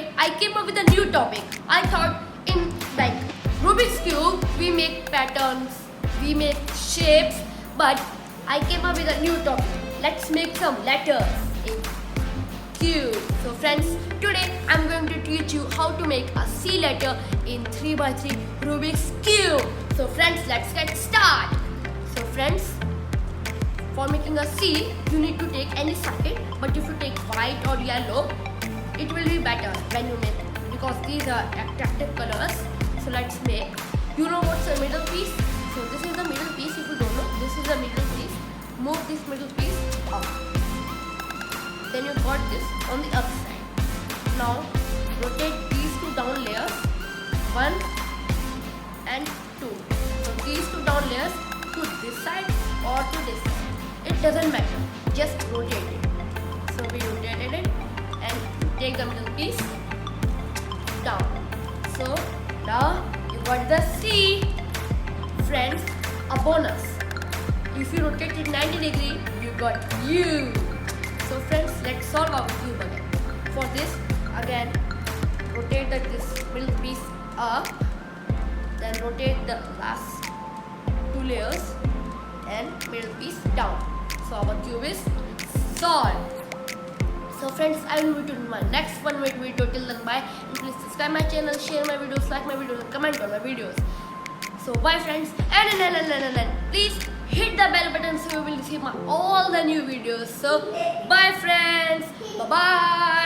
today I came up with a new topic. I thought in like Rubik's Cube we make patterns, we make shapes, but I came up with a new topic. Let's make some letters in cube. So friends, today I'm going to teach you how to make a C letter in 3x3 Rubik's Cube. So friends, let's get started. So friends, for making a C, you need to take any circuit, but if you take white or yellow, it will be better when you make it because these are attractive colors. So let's make. You know what's the middle piece? So this is the middle piece. If you don't know, this is the middle piece. Move this middle piece up. Then you got this on the other side. Now rotate these two down layers, 1 and 2. So these two down layers to this side or to this side. It doesn't matter. Just rotate it. So we rotated it and take the middle piece down. So now you got the C. Friends, a bonus. If you rotate it 90 degrees, you got U. So friends, let's solve our cube again. For this, again, rotate this middle piece up, then rotate the last two layers and middle piece down. So our cube is solved. So friends, I will meet you in my next one video. Till then, bye. And please subscribe my channel, share my videos, like my videos, and comment on my videos. So bye friends, and please hit the bell button so you will receive all the new videos. So bye friends, bye bye.